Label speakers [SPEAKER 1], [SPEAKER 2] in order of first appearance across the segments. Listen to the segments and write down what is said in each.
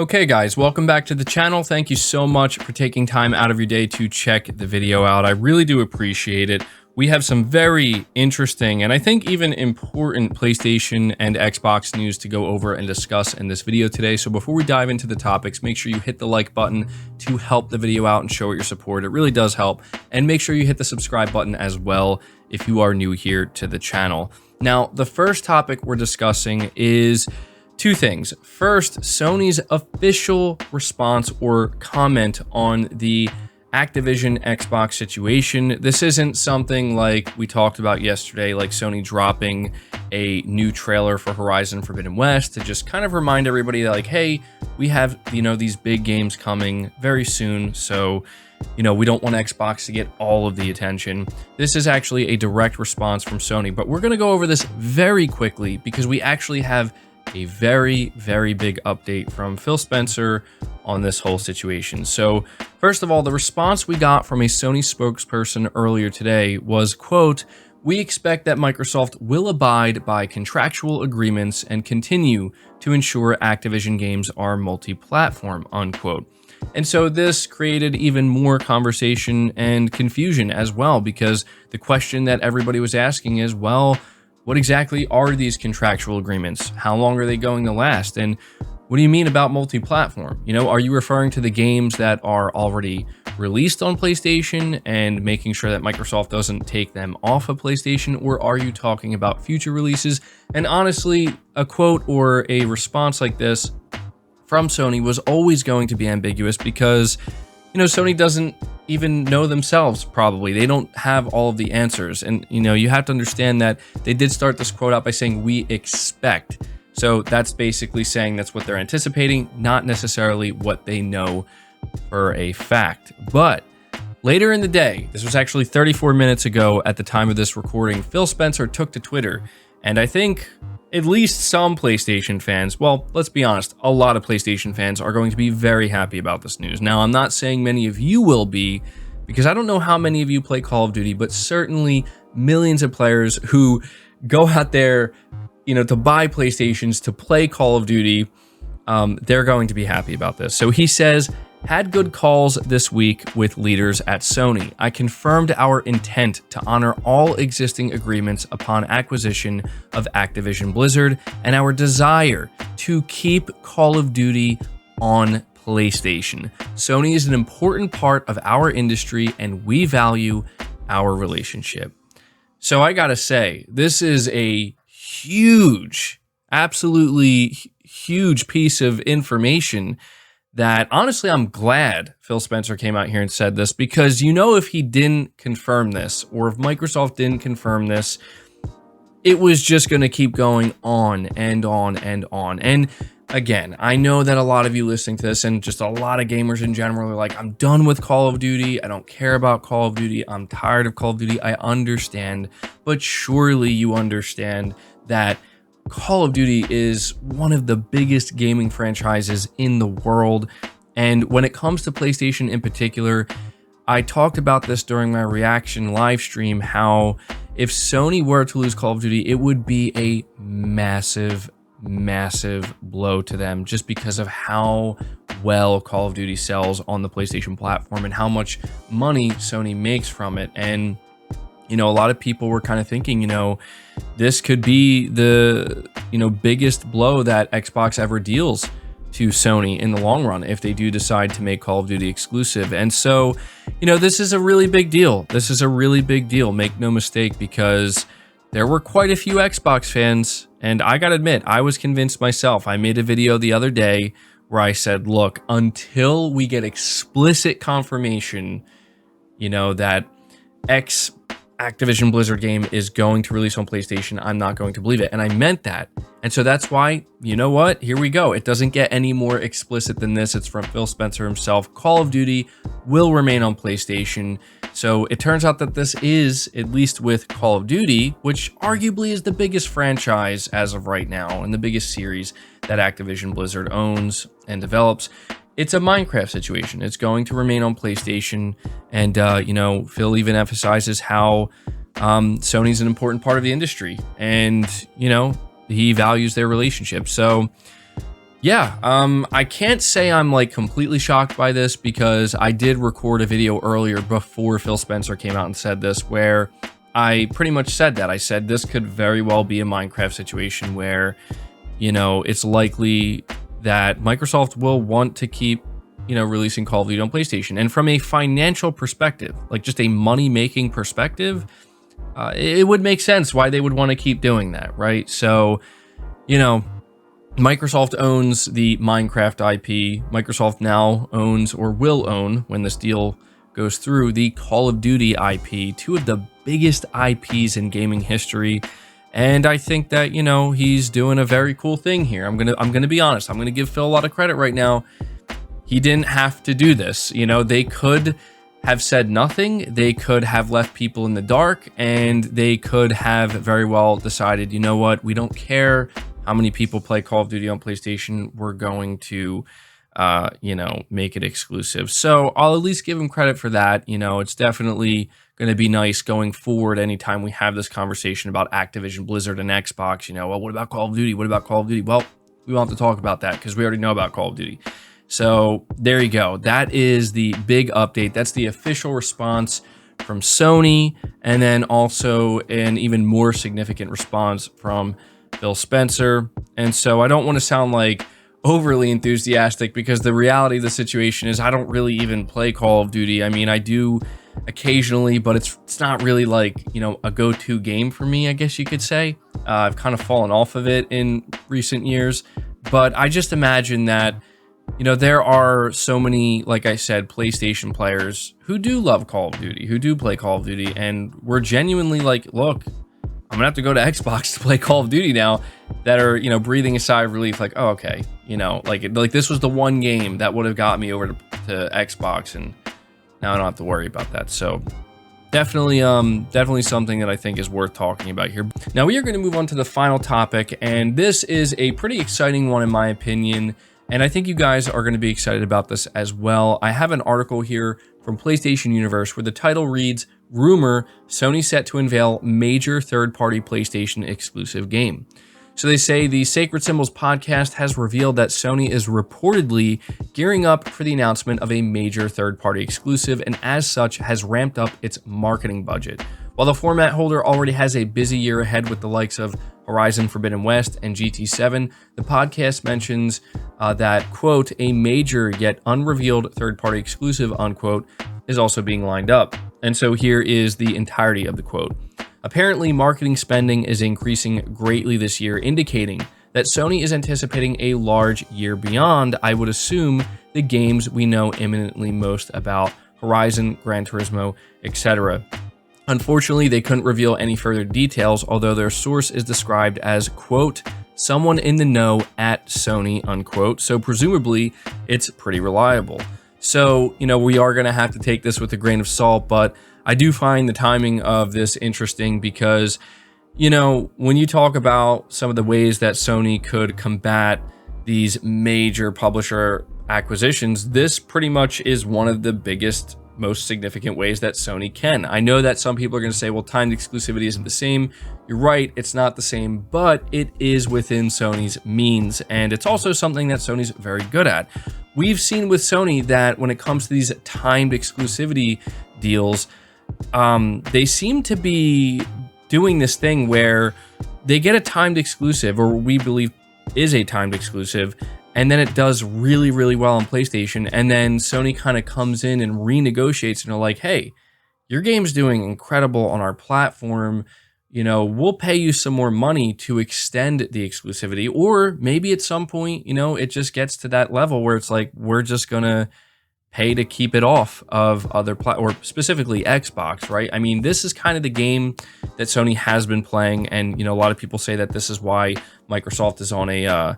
[SPEAKER 1] Okay guys, welcome back to the channel. Thank you so much for taking time out of your day to check the video out. I really do appreciate it. We have some very interesting and I think even important PlayStation and Xbox news to go over and discuss in this video today. So before we dive into the topics, make sure you hit the like button to help the video out and show it your support. It really does help. And make sure you hit the subscribe button as well if you are new here to the channel. Now, the first topic we're discussing is two things. First, Sony's official response or comment on the Activision Xbox situation. This isn't something like we talked about yesterday, like Sony dropping a new trailer for Horizon Forbidden West to just kind of remind everybody that, like, hey, we have, these big games coming very soon. So, we don't want Xbox to get all of the attention. This is actually a direct response from Sony, but we're going to go over this very quickly because we actually have a very, very big update from Phil Spencer on this whole situation. So first of all, the response we got from a Sony spokesperson earlier today was, quote, "We expect that Microsoft will abide by contractual agreements and continue to ensure Activision games are multi-platform," unquote. And so this created even more conversation and confusion as well, because the question that everybody was asking is, well, what exactly are these contractual agreements? How long are they going to last? And what do you mean about multi-platform? Are you referring to the games that are already released on PlayStation and making sure that Microsoft doesn't take them off of PlayStation? Or are you talking about future releases? And honestly, a quote or a response like this from Sony was always going to be ambiguous because, Sony doesn't even know themselves, probably. They don't have all of the answers. And, you have to understand that they did start this quote out by saying, "we expect." So that's basically saying that's what they're anticipating, not necessarily what they know for a fact. But later in the day, this was actually 34 minutes ago at the time of this recording, Phil Spencer took to Twitter, and I think at least some PlayStation fans, well, let's be honest, a lot of PlayStation fans are going to be very happy about this news. Now, I'm not saying many of you will be, because I don't know how many of you play Call of Duty, but certainly millions of players who go out there, to buy PlayStations to play Call of Duty, they're going to be happy about this. So he says, "Had good calls this week with leaders at Sony. I confirmed our intent to honor all existing agreements upon acquisition of Activision Blizzard and our desire to keep Call of Duty on PlayStation. Sony is an important part of our industry and we value our relationship." So I gotta say, this is a huge, absolutely huge piece of information that honestly, I'm glad Phil Spencer came out here and said this, because if he didn't confirm this, or if Microsoft didn't confirm this, it was just going to keep going on and on and on. And again, I know that a lot of you listening to this and just a lot of gamers in general are like, I'm done with Call of Duty. I don't care about Call of Duty. I'm tired of Call of Duty. I understand, but surely you understand that Call of Duty is one of the biggest gaming franchises in the world. And when it comes to PlayStation in particular, I talked about this during my reaction live stream, how if Sony were to lose Call of Duty, it would be a massive, massive blow to them, just because of how well Call of Duty sells on the PlayStation platform and how much money Sony makes from it. And a lot of people were kind of thinking, this could be the, biggest blow that Xbox ever deals to Sony in the long run if they do decide to make Call of Duty exclusive. And so, this is a really big deal. This is a really big deal. Make no mistake, because there were quite a few Xbox fans, and I gotta admit, I was convinced myself. I made a video the other day where I said, look, until we get explicit confirmation, that Activision Blizzard game is going to release on PlayStation, I'm not going to believe it. And I meant that. And so that's why, here we go. It doesn't get any more explicit than this. It's from Phil Spencer himself. Call of Duty will remain on PlayStation. So it turns out that this is, at least with Call of Duty, which arguably is the biggest franchise as of right now and the biggest series that Activision Blizzard owns and develops, it's a Minecraft situation. It's going to remain on PlayStation. And, Phil even emphasizes how Sony's an important part of the industry. And, he values their relationship. So Yeah, I can't say I'm like completely shocked by this because I did record a video earlier before Phil Spencer came out and said this, where I pretty much said that. I said this could very well be a Minecraft situation where, you know, it's likely that Microsoft will want to keep, you know, releasing Call of Duty on PlayStation. And from a financial perspective, like just a money-making perspective, it would make sense why they would want to keep doing that, right? So, you know, Microsoft owns the Minecraft IP. Microsoft now owns, or will own when this deal goes through, the Call of Duty IP, two of the biggest IPs in gaming history. And I think that, you know, he's doing a very cool thing here. I'm gonna be honest. I'm gonna give Phil a lot of credit right now. He didn't have to do this. You know, they could have said nothing. They could have left people in the dark, and they could have very well decided, you know what, we don't care how many people play Call of Duty on PlayStation. We're going to, you know, make it exclusive. So I'll at least give him credit for that. You know, it's definitely going to be nice going forward anytime we have this conversation about Activision, Blizzard, and Xbox. You know, well, what about Call of Duty? What about Call of Duty? Well, we won't have to talk about that because we already know about Call of Duty. So there you go. That is the big update. That's the official response from Sony, and then also an even more significant response from Phil Spencer. And so I don't want to sound like overly enthusiastic because the reality of the situation is I don't really even play Call of Duty. I mean, I do occasionally, but it's not really like, you know, a go-to game for me, I guess you could say. I've kind of fallen off of it in recent years, but I just imagine that, you know, there are so many, like I said, PlayStation players who do love Call of Duty, who do play Call of Duty, and we're genuinely like, look, I'm gonna have to go to Xbox to play Call of Duty now, that are, you know, breathing a sigh of relief, like, oh, okay, you know, like this was the one game that would have got me over to Xbox, and now I don't have to worry about that. So definitely something that I think is worth talking about here. Now we are going to move on to the final topic, and this is a pretty exciting one in my opinion, and I think you guys are going to be excited about this as well. I have an article here from PlayStation Universe where the title reads, "Rumor, Sony set to unveil major third-party PlayStation exclusive game." So they say the Sacred Symbols podcast has revealed that Sony is reportedly gearing up for the announcement of a major third-party exclusive, and as such has ramped up its marketing budget. While the format holder already has a busy year ahead with the likes of Horizon Forbidden West and GT7, the podcast mentions that, quote, "a major yet unrevealed third-party exclusive," unquote, is also being lined up. And so here is the entirety of the quote. "Apparently, marketing spending is increasing greatly this year, indicating that Sony is anticipating a large year beyond, I would assume, the games we know imminently most about, Horizon, Gran Turismo, etc. Unfortunately, they couldn't reveal any further details, although their source is described as, quote, someone in the know at Sony, unquote, so presumably it's pretty reliable. So, you know, we are going to have to take this with a grain of salt, but I do find the timing of this interesting because, you know, when you talk about some of the ways that Sony could combat these major publisher acquisitions, this pretty much is one of the biggest, most significant ways that Sony can. I know that some people are going to say, well, timed exclusivity isn't the same. You're right, it's not the same, but it is within Sony's means, and it's also something that Sony's very good at. We've seen with Sony that when it comes to these timed exclusivity deals, they seem to be doing this thing where they get a timed exclusive, or we believe is a timed exclusive, and then it does really, really well on PlayStation, and then Sony kind of comes in and renegotiates, and they're like, hey, your game's doing incredible on our platform, you know, we'll pay you some more money to extend the exclusivity, or maybe at some point, you know, it just gets to that level where it's like, we're just gonna pay to keep it off of other or specifically Xbox, right? I mean, this is kind of the game that Sony has been playing, and you know, a lot of people say that this is why Microsoft is on a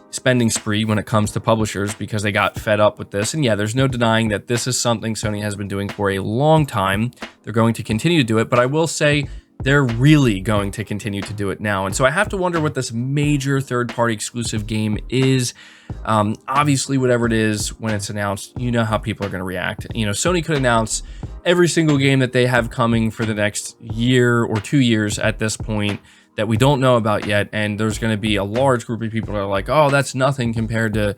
[SPEAKER 1] spending spree when it comes to publishers, because they got fed up with this. And yeah, there's no denying that this is something Sony has been doing for a long time. They're going to continue to do it, but I will say they're really going to continue to do it now. And so I have to wonder what this major third-party exclusive game is. Obviously, whatever it is, when it's announced, you know how people are going to react. You know, Sony could announce every single game that they have coming for the next year or 2 years at this point that we don't know about yet, and there's going to be a large group of people that are like, oh, that's nothing compared to,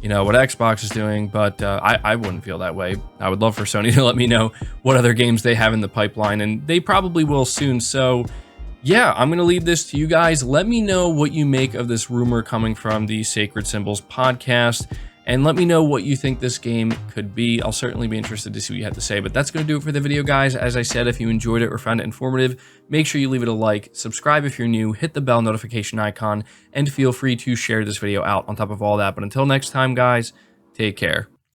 [SPEAKER 1] you know, what Xbox is doing. But I wouldn't feel that way. I would love for Sony to let me know what other games they have in the pipeline, and they probably will soon. So yeah, I'm going to leave this to you guys. Let me know what you make of this rumor coming from the Sacred Symbols podcast, and let me know what you think this game could be. I'll certainly be interested to see what you have to say, but that's going to do it for the video, guys. As I said, if you enjoyed it or found it informative, make sure you leave it a like, subscribe if you're new, hit the bell notification icon, and feel free to share this video out on top of all that. But until next time, guys, take care.